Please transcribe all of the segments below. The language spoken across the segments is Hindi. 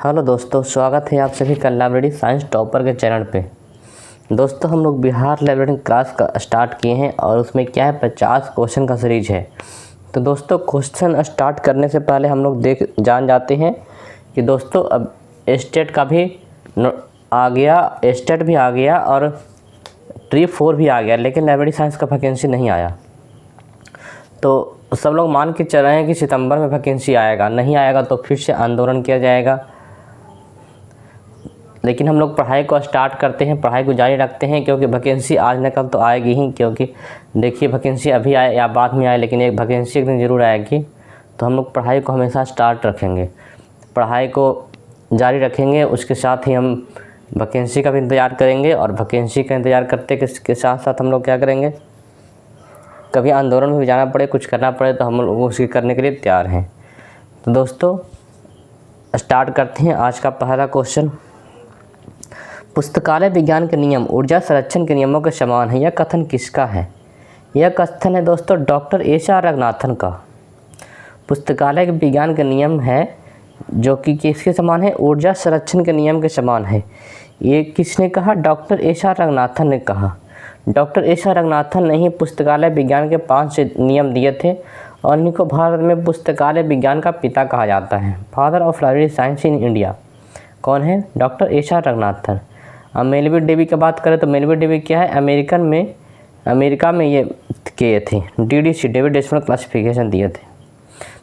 हेलो दोस्तों, स्वागत है आप सभी का लाइब्रेरी साइंस टॉपर के चैनल पे। दोस्तों, हम लोग बिहार लाइब्रेरी क्लास का स्टार्ट किए हैं और उसमें क्या है 50 क्वेश्चन का सीरीज है। तो दोस्तों, क्वेश्चन स्टार्ट करने से पहले हम लोग जान जाते हैं कि दोस्तों अब स्टेट का भी आ गया, स्टेट भी आ गया और ट्री 4 भी आ गया, लेकिन लाइब्रेरी साइंस का वैकेंसी नहीं आया। तो सब लोग मान के चल रहे हैं कि सितंबर में वैकेंसी आएगा, नहीं आएगा तो फिर से आंदोलन किया जाएगा। लेकिन हम लोग पढ़ाई को स्टार्ट करते हैं, पढ़ाई को जारी रखते हैं, क्योंकि वैकेंसी आज न कल तो आएगी ही। क्योंकि देखिए, वैकेंसी अभी आए या बाद में आए, लेकिन एक वैकेंसी एक दिन ज़रूर आएगी। तो हम लोग पढ़ाई को हमेशा स्टार्ट रखेंगे, पढ़ाई को जारी रखेंगे। उसके साथ ही हम वैकेंसी का भी इंतज़ार करेंगे और वैकेंसी का इंतज़ार करते के साथ साथ हम लोग क्या करेंगे, कभी आंदोलन में भी जाना पड़े, कुछ करना पड़े तो हम लोग उसी करने के लिए तैयार हैं। तो दोस्तों, स्टार्ट करते हैं आज का पहला क्वेश्चन। पुस्तकालय विज्ञान के नियम ऊर्जा संरक्षण के नियमों के समान है, यह कथन किसका है? यह कथन है दोस्तों डॉक्टर एच.आर. रंगनाथन का। पुस्तकालय विज्ञान के नियम है जो कि किसके समान है? ऊर्जा संरक्षण के नियम के समान है। ये किसने कहा? Doctor H R. रंगनाथन ने कहा। Doctor H R. रंगनाथन ने ही पुस्तकालय विज्ञान के 5 नियम दिए थे और इन्हीं को भारत में पुस्तकालय विज्ञान का पिता कहा जाता है। Father of library science in India कौन है? Doctor H R. रंगनाथन। अब मेलविल डेवी की बात करें तो मेलविल डेवी क्या है? अमेरिका में ये किए थे, DDC डेविड डेसिमल क्लासिफिकेशन दिए थे।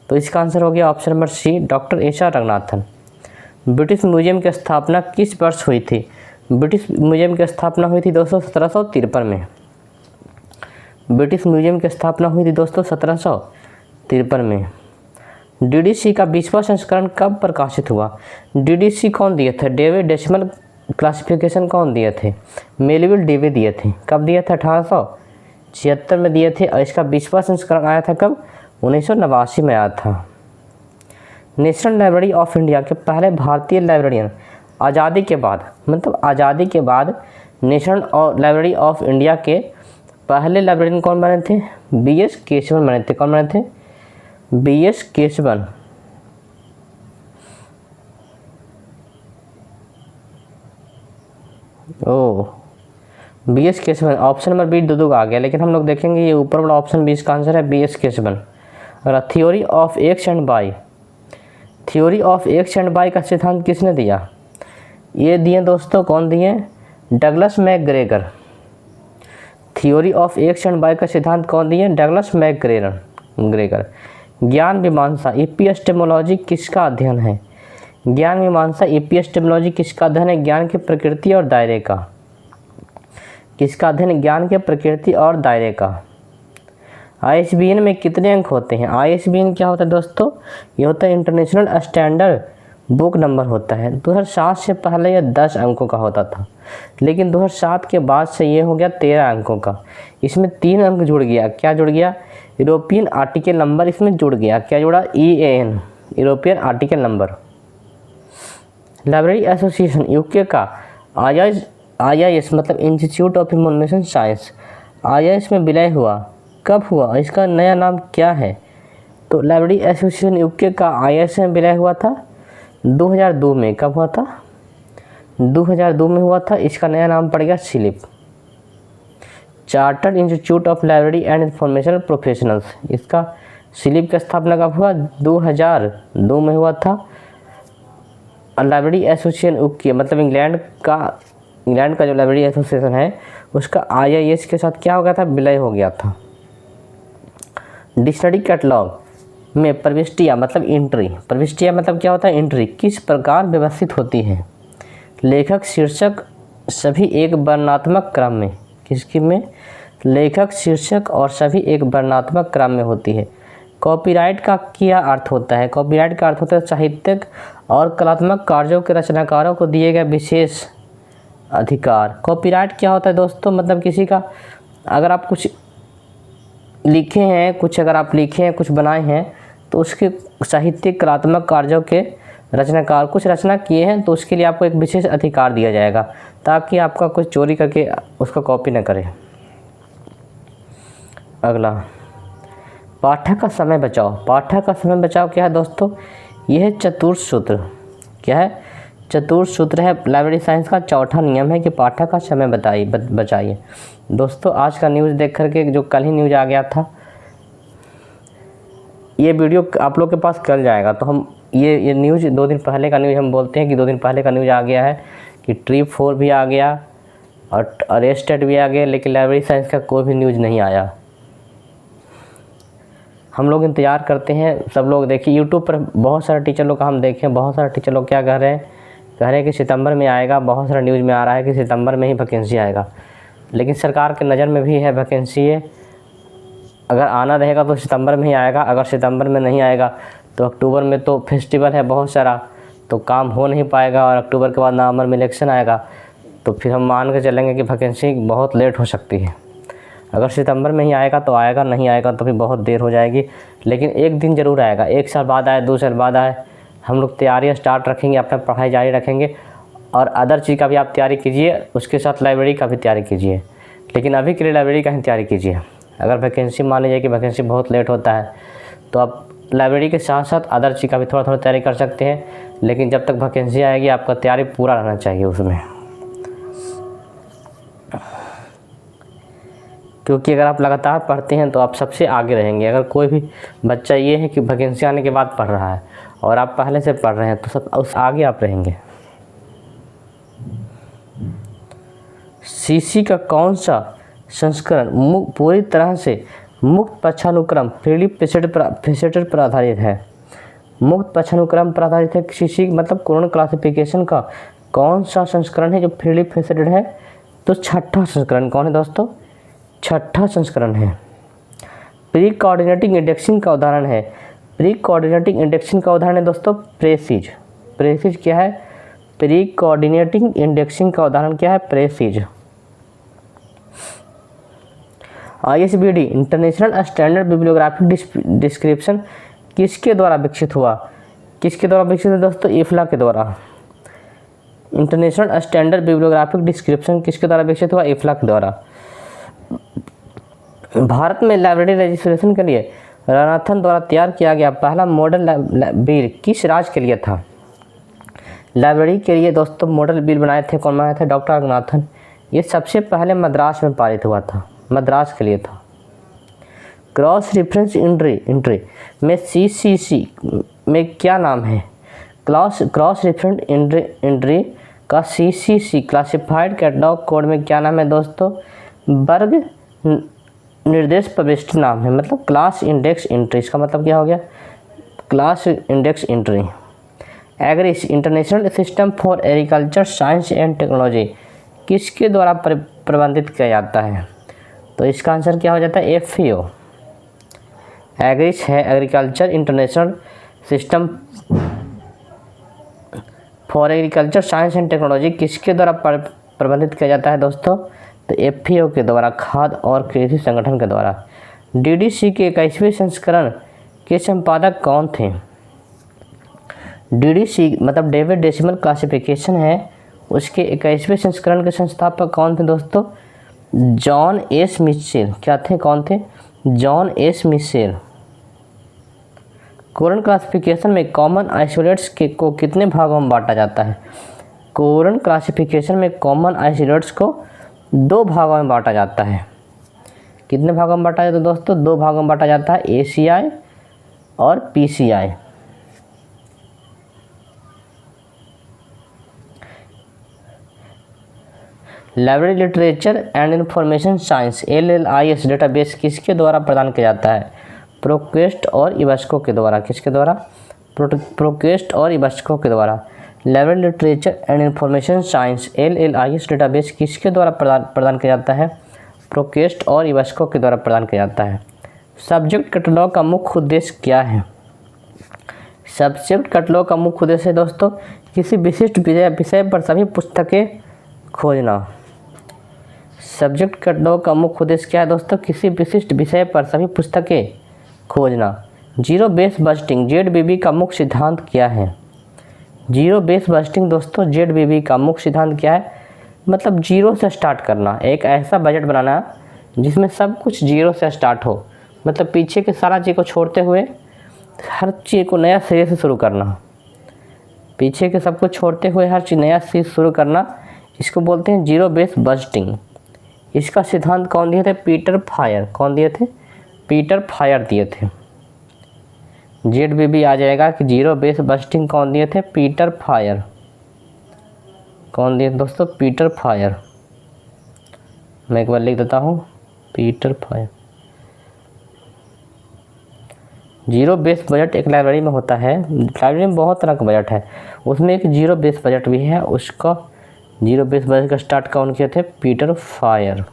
तो इसका आंसर हो गया option number C, doctor H R. Ranganathan. British Museum की स्थापना किस वर्ष हुई थी? ब्रिटिश म्यूजियम की स्थापना हुई थी दोस्तों 1753 में। ब्रिटिश म्यूजियम की स्थापना हुई थी दोस्तों 1753 में। DDC का 20वां संस्करण कब प्रकाशित हुआ? DDC कौन दिए थे? डेविड डेसिमल क्लासिफिकेशन कौन दिए थे? मेलविल डेवी दिए थे। कब दिए थे? 1876 में दिए थे। और इसका 20वां संस्करण आया था कब? 1989 में आया था। नेशनल लाइब्रेरी ऑफ इंडिया के पहले भारतीय लाइब्रेरियन आज़ादी के बाद, मतलब आज़ादी के बाद नेशनल लाइब्रेरी ऑफ इंडिया के पहले लाइब्रेरियन कौन बने थे? B.S. केशवन बने थे। कौन बने थे? B.S. Keshavan. B.S. Keshavan. Option number B दुदुग आ गया, लेकिन हम लोग देखेंगे ये ऊपर वाला ऑप्शन 20 का आंसर है B.S. केशवन। और theory of X and Y, theory of X and Y का सिद्धांत किसने दिया? ये दिए दोस्तों, कौन दिए? Douglas McGregor. Theory of X and Y का सिद्धांत कौन दिए? Douglas McGregor. ज्ञान मीमांसा एपिस्टेमोलॉजी किसका अध्ययन है? ज्ञान मीमांसा एपिस्टेमोलॉजी किसका अध्ययन है? ज्ञान की प्रकृति और दायरे का। किसका अध्ययन है? ज्ञान के प्रकृति और दायरे का। ISBN में कितने अंक होते हैं? ISBN क्या होता है दोस्तों? ये होता है इंटरनेशनल स्टैंडर्ड बुक नंबर होता है। 2007 से पहले यह 10 अंकों का होता था, लेकिन 2007 के बाद से ये हो गया 13 अंकों का। इसमें 3 अंक जुड़ गया। क्या जुड़ गया? यूरोपियन आर्टिकल नंबर इसमें जुड़ गया। क्या जुड़ा? EAN, European article number. Library association UK का IIS मतलब institute of information science, IIS में विलय हुआ। कब हुआ? इसका नया नाम क्या है? तो लाइब्रेरी एसोसिएशन UK का IIS में विलय हुआ था 2002 में। कब हुआ था? 2002 में हुआ था। इसका नया नाम पड़ गया slip, chartered institute of library and information professionals. इसका सिलिप की स्थापना कब हुआ? 2002 में हुआ था। और लाइब्रेरी एसोसिएशन UK मतलब इंग्लैंड का जो लाइब्रेरी एसोसिएशन है उसका IIS के साथ क्या हो गया था? विलय हो गया था। डिक्शनरी कैटलॉग में प्रविष्टियाँ मतलब एंट्री, प्रविष्टियाँ मतलब क्या होता है? एंट्री किस प्रकार व्यवस्थित होती है? लेखक शीर्षक सभी एक वर्णनात्मक क्रम में। किसकी में? लेखक शीर्षक और सभी एक वर्णनात्मक क्रम में होती है। कॉपीराइट का क्या अर्थ होता है? कॉपीराइट का अर्थ होता है साहित्यिक और कलात्मक कार्यों के रचनाकारों को दिए गए विशेष अधिकार। कॉपीराइट क्या होता है दोस्तों? मतलब किसी का अगर आप कुछ लिखे हैं, कुछ बनाए हैं, तो उसके साहित्यिक कलात्मक कार्यों के रचनाकार कुछ रचना किए हैं, तो उसके लिए आपको एक विशेष अधिकार दिया जाएगा ताकि आपका कुछ चोरी करके उसका कॉपी न करे। अगला, पाठक का समय बचाओ। पाठक का समय बचाओ क्या है दोस्तों? यह चतुर्थ सूत्र क्या है? चतुर्थ सूत्र है लाइब्रेरी साइंस का। चौथा नियम है कि पाठक का समय बचाइए। दोस्तों आज का न्यूज़ देख करके, जो कल ही न्यूज़ आ गया था, ये वीडियो आप लोग के पास कल जाएगा, तो हम ये न्यूज़ 2 दिन पहले का न्यूज़ हम बोलते हैं कि 2 दिन पहले का न्यूज़ आ गया है कि ट्रिप 4 भी आ गया और अरेस्टेड भी आ गया, लेकिन लाइब्रेरी साइंस का कोई भी न्यूज़ नहीं आया। हम लोग इंतज़ार करते हैं, सब लोग देखिए यूट्यूब पर बहुत सारे टीचर लोग का हम देखें, बहुत सारे टीचर लोग क्या कह रहे हैं कि सितंबर में आएगा। बहुत सारा न्यूज़ में आ रहा है कि सितंबर में ही वैकेंसी आएगा, लेकिन सरकार के नज़र में भी है वैकेंसी है, अगर आना रहेगा तो सितंबर में ही आएगा। अगर सितंबर में नहीं आएगा तो अक्टूबर में तो फेस्टिवल है बहुत सारा, तो काम हो नहीं पाएगा, और अक्टूबर के बाद नवंबर में इलेक्शन आएगा, तो फिर हम मान के चलेंगे कि वैकेंसी बहुत लेट हो सकती है। अगर सितंबर में ही आएगा तो आएगा, नहीं आएगा तो फिर बहुत देर हो जाएगी, लेकिन एक दिन ज़रूर आएगा। 1 साल बाद आए, 2 साल बाद आए, हम लोग तैयारी स्टार्ट रखेंगे, अपना पढ़ाई जारी रखेंगे, और अदर चीज़ का भी आप तैयारी कीजिए, उसके साथ लाइब्रेरी का भी तैयारी कीजिए, लेकिन अभी के लिए लाइब्रेरी का ही तैयारी कीजिए। अगर वैकेंसी मान लीजिए कि वैकेंसी बहुत लेट होता है तो आप लाइब्रेरी के साथ साथ अदर चीज़ का भी थोड़ा थोड़ा तैयारी कर सकते हैं, लेकिन जब तक वैकेंसी आएगी आपका तैयारी पूरा रहना चाहिए उसमें, क्योंकि अगर आप लगातार पढ़ते हैं तो आप सबसे आगे रहेंगे। अगर कोई भी बच्चा ये है कि वैकेंसी आने के बाद पढ़ रहा है और आप पहले से पढ़ रहे हैं, तो सब उस आगे आप रहेंगे। सीसी का कौन सा संस्करण पूरी तरह से मुक्त पक्षानुक्रम फ्रीली प्रेसेटेड पर आधारित है? मुक्त पक्षानुक्रम पर आधारित है। सीसी मतलब कोरोना क्लासिफिकेशन का कौन सा संस्करण है जो फ्रीली प्रेसेटेड है? तो 6ठा संस्करण। कौन है दोस्तों? 6ठा संस्करण है। प्री कोऑर्डिनेटिंग इंडेक्सिंग का उदाहरण है। प्री कोऑर्डिनेटिंग इंडेक्सिंग का उदाहरण है दोस्तों प्रेसीज। प्रेसीज क्या है? प्री कोऑर्डिनेटिंग इंडेक्सिंग का उदाहरण क्या है? प्रेसीज। ISBD international standard bibliographic description किसके द्वारा विकसित हुआ? किसके द्वारा विकसित है दोस्तों? इफ्ला के द्वारा। इंटरनेशनल स्टैंडर्ड बिब्लियोग्राफिक डिस्क्रिप्शन किसके द्वारा विकसित हुआ? इफ्ला के द्वारा। भारत में लाइब्रेरी रजिस्ट्रेशन के लिए रंगनाथन द्वारा तैयार किया गया पहला मॉडल बिल किस राज्य के लिए था? लाइब्रेरी के लिए दोस्तों मॉडल बिल बनाए थे, कौन बनाए थे? डॉक्टर रंगनाथन। ये सबसे पहले मद्रास में पारित हुआ था, मद्रास के लिए था। क्रॉस रेफरेंस एंट्री में CCC में क्या नाम है? क्रॉस रेफरेंस एंट्री का CCC क्लासिफाइड कैटलॉग कोड में क्या नाम है दोस्तों? वर्ग निर्देश प्रविष्टि नाम है, मतलब क्लास इंडेक्स एंट्री। इसका मतलब क्या हो गया? Class index entry. AGRIS international system for agriculture science and technology किसके द्वारा प्रबंधित किया जाता है? तो इसका आंसर क्या हो जाता है? FAO। एग्रीस है agriculture international system for agriculture science and technology किसके द्वारा प्रबंधित किया जाता है दोस्तों? तो FAO के द्वारा, खाद्य और कृषि संगठन के द्वारा। DDC के 21वें संस्करण के संपादक कौन थे? DDC मतलब डेविड डेसिमल क्लासिफिकेशन है, उसके 21वें संस्करण के संस्थापक कौन थे दोस्तों? John S Mitchell. क्या थे? कौन थे? John S Mitchell. Colon classification में कॉमन आइसोलेट्स को कितने भागों में बांटा जाता है? कोरन क्लासिफिकेशन में कॉमन आइसोलेट्स को 2 भागों में बांटा जाता है। कितने भागों में बांटा जाता है दोस्तों? 2 भागों में बांटा जाता है, ACI और PCI। Library literature and information science LLIS database किसके द्वारा प्रदान किया जाता है? प्रोक्वेस्ट और इवास्को के द्वारा। किसके द्वारा? प्रोक्वेस्ट और इवास्को के द्वारा। Library literature and information science LLIS database किसके द्वारा प्रदान किया जाता है? प्रोक्वेस्ट और इवास्को के द्वारा प्रदान किया जाता है। सब्जेक्ट कैटलॉग का मुख्य उद्देश्य क्या है? सब्जेक्ट कैटलॉग का मुख्य उद्देश्य है दोस्तों किसी विशिष्ट विषय पर सभी पुस्तकें खोजना। सब्जेक्ट कैटलॉग का मुख्य उद्देश्य क्या है दोस्तों? किसी विशिष्ट विषय पर सभी पुस्तकें खोजना। जीरो बेस बस्टिंग ZBB का मुख्य सिद्धांत क्या है? जीरो बेस बस्टिंग दोस्तों ZBB का मुख्य सिद्धांत क्या है? मतलब जीरो से स्टार्ट करना, एक ऐसा बजट बनाना जिसमें सब कुछ जीरो से स्टार्ट हो, मतलब पीछे के सारा चीज़ को छोड़ते हुए हर चीज़ को नया सिरे से शुरू करना। पीछे के सबको छोड़ते हुए हर चीज़ नया चीज़ शुरू करना, इसको बोलते हैं जीरो बेस बजटिंग। इसका सिद्धांत कौन दिए थे? Peter fire. कौन दिए थे? पीटर फायर दिए थे। ZBB आ जाएगा कि जीरो बेस बजटिंग कौन दिए थे? Peter fire. कौन दिए दोस्तों? Peter fire. मैं एक बार लिख देता हूँ, Peter fire. Zero base budget एक लाइब्रेरी में होता है। लाइब्रेरी में बहुत तरह का बजट है, उसमें एक जीरो बेस बजट भी है। उसका जीरो बेस बजट का स्टार्ट कौन किए थे? Peter fire.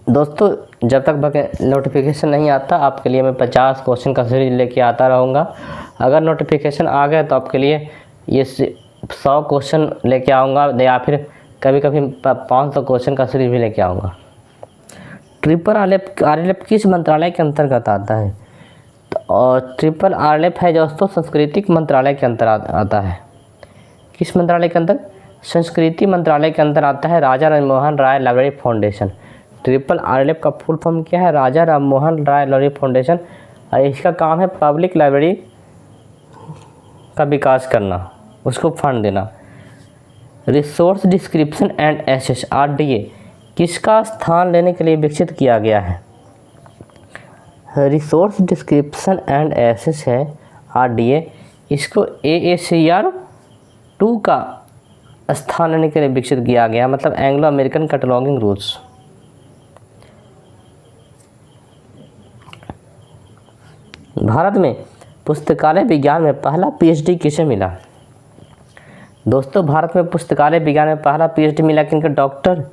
दोस्तों जब तक नोटिफिकेशन नहीं आता, आपके लिए मैं 50 क्वेश्चन का सीरीज लेके आता रहूँगा। अगर नोटिफिकेशन आ गया तो आपके लिए ये 100 क्वेश्चन लेके आऊँगा, या फिर कभी कभी 500 क्वेश्चन का सीरीज भी लेके आऊँगा। ट्रिपल आरएलएफ किस मंत्रालय के अंतर्गत आता है? और ट्रिपल आरएलएफ है दोस्तों सांस्कृतिक मंत्रालय के अंतर आता है। किस मंत्रालय के अंदर? संस्कृति मंत्रालय के अंदर आता है। Raja Rammohan Roy library foundation. Triple आरएलएफ का फुल फॉर्म क्या है? Raja Rammohan Roy library foundation. और इसका काम है पब्लिक लाइब्रेरी का विकास करना, उसको फंड देना। Resource description and access RDA किसका स्थान लेने के लिए विकसित किया गया है? रिसोर्स डिस्क्रिप्शन एंड एसेस है RDA। इसको AACR 2 का स्थान लेने के लिए विकसित किया गया, मतलब Anglo American cataloguing rules. Bharat में पुस्तकालय विज्ञान में पहला PhD किसे मिला? दोस्तों भारत में पुस्तकालय विज्ञान में पहला PhD मिला किनको? डॉक्टर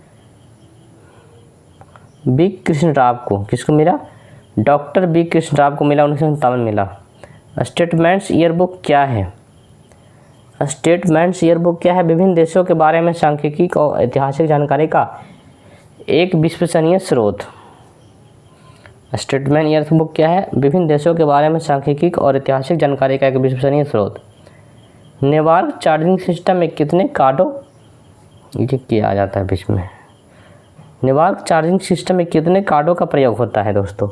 बी कृष्ण राव को। किसको मिला? डॉक्टर बी कृष्ण राव को मिला, 1957 मिला। स्टेटमेंट्स ईयरबुक क्या है? स्टेटमेंट्स ईयरबुक क्या है? विभिन्न देशों के बारे में सांख्यिकी और ऐतिहासिक जानकारी का एक विश्वसनीय स्रोत। स्टेटमेंट ईयरबुक क्या है? विभिन्न देशों के बारे में सांख्यिकी और ऐतिहासिक जानकारी का एक विश्वसनीय स्रोत। नेटवर्क चार्जिंग सिस्टम में कितने कार्डों ये किया जाता है बीच में? नेटवर्क चार्जिंग सिस्टम में कितने कार्डों का प्रयोग होता है दोस्तों?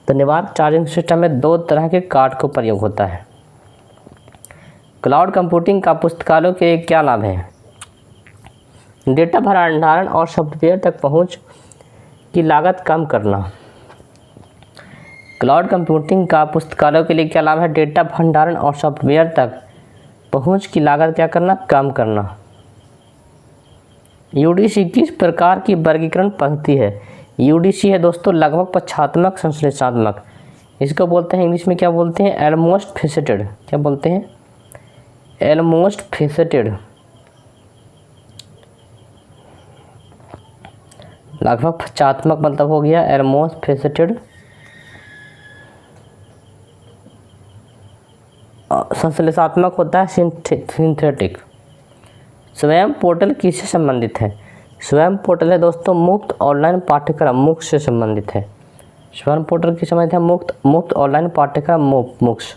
तो नेटवर्क चार्जिंग सिस्टम में 2 तरह के कार्ड को प्रयोग होता है। क्लाउड कंप्यूटिंग का पुस्तकालयों के क्या लाभ है? डेटा भंडारण और सॉफ्टवेयर तक पहुंच की लागत कम करना। क्लाउड कंप्यूटिंग का पुस्तकालयों के लिए क्या लाभ है? डेटा भंडारण और सॉफ्टवेयर तक पहुंच की लागत क्या करना? कम करना। UDC किस प्रकार की वर्गीकरण पद्धति है? UDC है दोस्तों लगभग पक्षात्मक संश्लेषणात्मक। इसको बोलते हैं इंग्लिश में क्या बोलते हैं? Almost faceted. क्या बोलते हैं? Almost faceted. लगभग पक्षात्मक मतलब हो गया एलमोस्ट फेसेटेड। संश्लेषणात्मक होता है सिंथेटिक। स्वयं पोर्टल किससे संबंधित है? स्वयं पोर्टल है दोस्तों मुफ्त ऑनलाइन पाठ्यक्रम MOOCs से संबंधित है। स्वयं पोर्टल किस संबंधित है? मुफ्त ऑनलाइन पाठ्यक्रम MOOCs।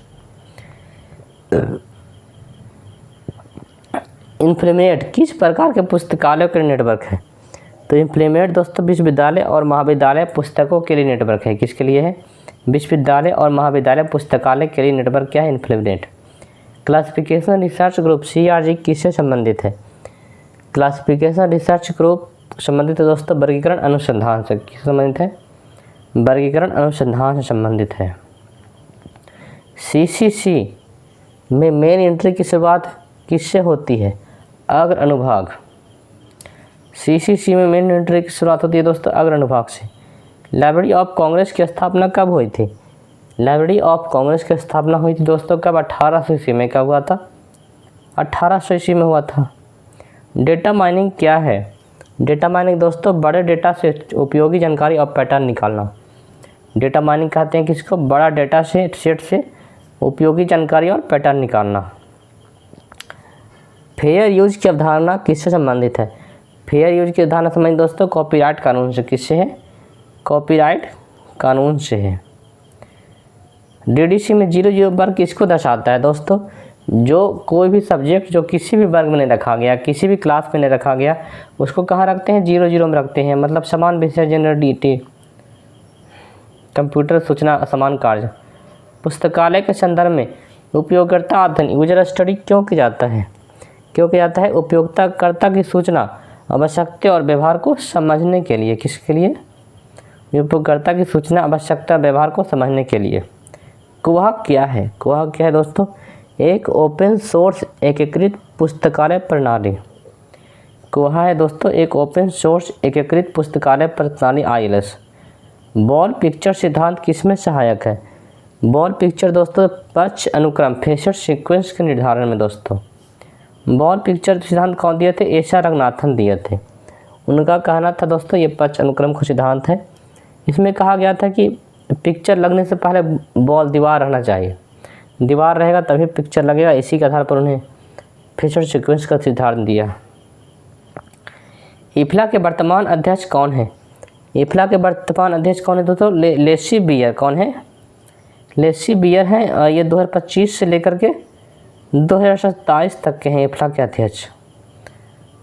इन्फ्लेमेट किस प्रकार के पुस्तकालयों के नेटवर्क है? तो इन्फ्लेमेट दोस्तों विश्वविद्यालय और महाविद्यालय पुस्तकों के लिए नेटवर्क है। किसके लिए है? विश्वविद्यालय और महाविद्यालय पुस्तकालय के लिए नेटवर्क क्या है? इन्फ्लेमेट। क्लासिफिकेशन रिसर्च ग्रुप CRG किससे संबंधित है? क्लासिफिकेशन रिसर्च ग्रुप संबंधित है दोस्तों वर्गीकरण अनुसंधान से। किस संबंधित है? वर्गीकरण अनुसंधान से संबंधित है। CCC में मेन एंट्री की शुरुआत किससे होती है? अग्र अनुभाग। CCC में मेन एंट्री की शुरुआत होती है दोस्तों अग्र अनुभाग से। लाइब्रेरी ऑफ कांग्रेस की स्थापना कब हुई थी? लाइब्रेरी ऑफ कांग्रेस की स्थापना हुई थी दोस्तों कब? 1800 ईस्वी में। कब हुआ था? 1800 ईस्वी में हुआ था। डेटा माइनिंग क्या है? डेटा माइनिंग दोस्तों बड़े डेटा से उपयोगी जानकारी और पैटर्न निकालना। डेटा माइनिंग कहते हैं किसको? बड़ा डेटा से सेट से उपयोगी जानकारी और पैटर्न निकालना। फेयर यूज की अवधारणा किससे संबंधित है? फेयर यूज की अवधारणा संबंधित दोस्तों कॉपीराइट कानून से। किससे है? कॉपीराइट कानून से है। DDC में 0 वर्ग किसको दर्शाता है दोस्तों? जो कोई भी सब्जेक्ट जो किसी भी वर्ग में नहीं रखा गया, किसी भी क्लास में नहीं रखा गया, उसको कहाँ रखते हैं? 0 में रखते हैं। मतलब समान विषय जनरल DT कंप्यूटर सूचना समान कार्य पुस्तकालय के संदर्भ में उपयोगकर्ता अध्ययन यूजर स्टडी क्यों किया जाता है? क्यों किया जाता है? उपयोगकर्ता की सूचना, आवश्यकता और व्यवहार को समझने के लिए। किसके लिए? उपयोगकर्ता की सूचना, आवश्यकता, व्यवहार को समझने के लिए। कुहा क्या है? कुहा क्या है दोस्तों? एक ओपन सोर्स एकीकृत पुस्तकालय प्रणाली। कुहा है दोस्तों एक ओपन सोर्स एकीकृत पुस्तकालय प्रणाली ILS। बॉल पिक्चर सिद्धांत किसमें सहायक है? बॉल पिक्चर दोस्तों पक्ष अनुक्रम फेसर सीक्वेंस के निर्धारण में। दोस्तों बॉल पिक्चर सिद्धांत कौन दिए थे? एशा रंगनाथन दिए थे। उनका कहना था दोस्तों ये पक्ष अनुक्रम का सिद्धांत है। इसमें कहा गया था कि पिक्चर लगने से पहले बॉल दीवार रहना चाहिए, दीवार रहेगा तभी पिक्चर लगेगा। इसी के आधार पर उन्हें फेसर सीक्वेंस का सिद्धांत दिया। इफ्ला के वर्तमान अध्यक्ष कौन है? इफ्ला के वर्तमान अध्यक्ष कौन है दोस्तों? लेसी बियर। कौन है? लेसी बियर हैं। ये 2025 से लेकर के 2027 तक के हैं इफ्ला के अध्यक्ष।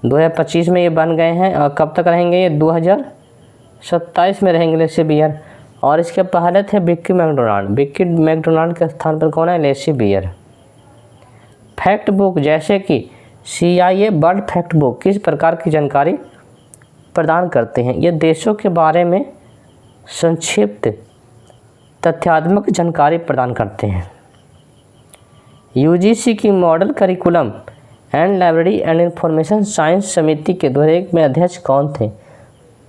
2025 में ये बन गए हैं और कब तक रहेंगे? ये 2027 में रहेंगे लेसी बियर। और इसके पहले थे विक्की मैकडोनाल्ड। विक्की मैकडोनाल्ड के स्थान पर कौन है? लेसी बियर। फैक्ट बुक जैसे कि CIA वर्ल्ड फैक्ट बुक किस प्रकार की जानकारी प्रदान करते हैं? ये देशों के बारे में संक्षिप्त तथ्यात्मक जानकारी प्रदान करते हैं। UGC की model curriculum and library and information science समिति के 2001 में अध्यक्ष कौन थे?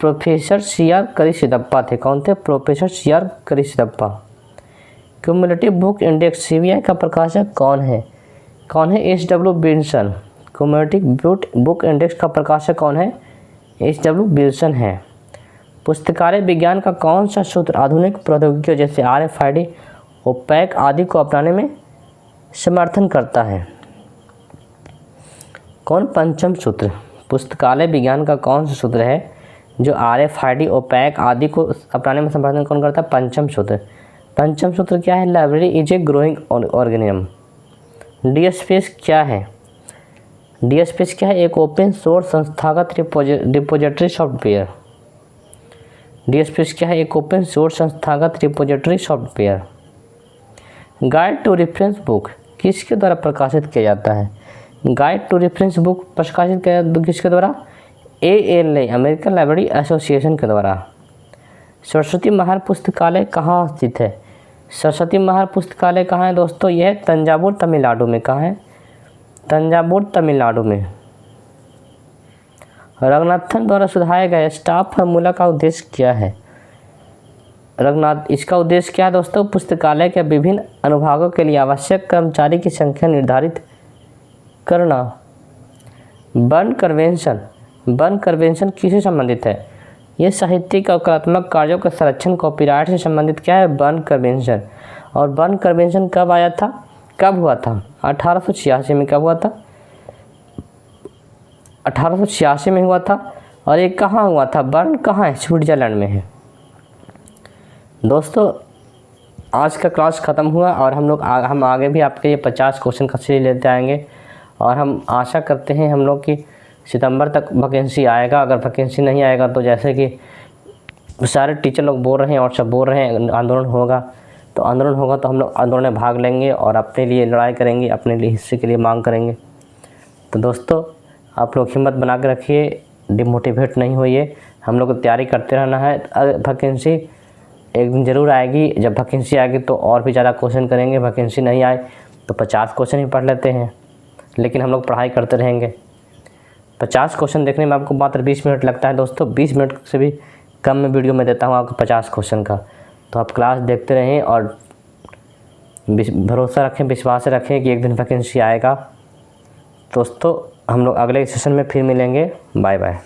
प्रोफेसर CR करिसिदप्पा थे। कौन थे? Professor CR Karisiddappa. Cumulative book index CBI का प्रकाशक कौन है? कौन है? SW Wilson. Cumulative book index का प्रकाशक कौन है? SW विल्सन है। पुस्तकालय विज्ञान का कौन सा सूत्र आधुनिक प्रौद्योगिकियों जैसे RFID, ओपैक आदि को अपनाने में समर्थन करता है? कौन? पंचम सूत्र। पुस्तकालय विज्ञान का कौन सा सूत्र है जो RFID, ओपैक आदि को अपनाने में समर्थन कौन करता है? पंचम सूत्र। पंचम सूत्र क्या है? Library is a growing organism. DSpace क्या है? DSpace क्या है? एक ओपन सोर्स संस्थागत रिपोजिटरी सॉफ्टवेयर। DSpace क्या है? एक ओपन सोर्स संस्थागत repository software. Guide to reference book किसके द्वारा प्रकाशित किया जाता है? गाइड टू रेफरेंस बुक प्रकाशित किया किसके द्वारा? ALA अमेरिकन लाइब्रेरी एसोसिएशन के द्वारा। सरस्वती महार पुस्तकालय कहाँ स्थित है? सरस्वती महार पुस्तकालय कहाँ है दोस्तों? यह है तंजावुर तमिलनाडु में। कहाँ है? तंजावुर तमिलनाडु में। रंगनाथन द्वारा सुझाया गया स्टाफ फार्मूला का उद्देश्य क्या है? इसका उद्देश्य क्या है दोस्तों? पुस्तकालय के विभिन्न अनुभागों के लिए आवश्यक कर्मचारी की संख्या निर्धारित करना। बर्न कन्वेंशन किससे संबंधित है? ये साहित्यिक और कलात्मक कार्यों के संरक्षण कॉपीराइट से संबंधित क्या है? Burn convention. और बर्न कन्वेंशन कब आया था? कब हुआ था? 1886 में। कब हुआ था? 1886 में हुआ था। और ये कहाँ हुआ था? बर्न कहाँ है? स्विट्जरलैंड में है। दोस्तों आज का क्लास ख़त्म हुआ और हम आगे भी आपके लिए 50 क्वेश्चन का सीरीज लेते आएंगे। और हम आशा करते हैं हम लोग की सितंबर तक वैकेंसी आएगा। अगर वैकेंसी नहीं आएगा तो जैसे कि सारे टीचर लोग बोल रहे हैं और सब बोल रहे हैं आंदोलन होगा, तो हम लोग आंदोलन में भाग लेंगे और अपने लिए लड़ाई करेंगे, अपने लिए हिस्से के लिए मांग करेंगे। तो दोस्तों आप लोग हिम्मत बना के रखिए, डिमोटिवेट नहीं होइए, हम लोग को तैयारी करते रहना है। वैकेंसी एक दिन ज़रूर आएगी। जब वैकेंसी आएगी तो और भी ज़्यादा क्वेश्चन करेंगे। वैकेंसी नहीं आए तो 50 क्वेश्चन ही पढ़ लेते हैं, लेकिन हम लोग पढ़ाई करते रहेंगे। 50 क्वेश्चन देखने में आपको मात्र 20 मिनट लगता है दोस्तों। 20 मिनट से भी कम में वीडियो में देता हूँ आपको 50 क्वेश्चन का। तो आप क्लास देखते रहें और भरोसा रखें, विश्वास रखें कि एक दिन वैकेंसी आएगा। दोस्तों हम लोग अगले सेशन में फिर मिलेंगे। Bye bye.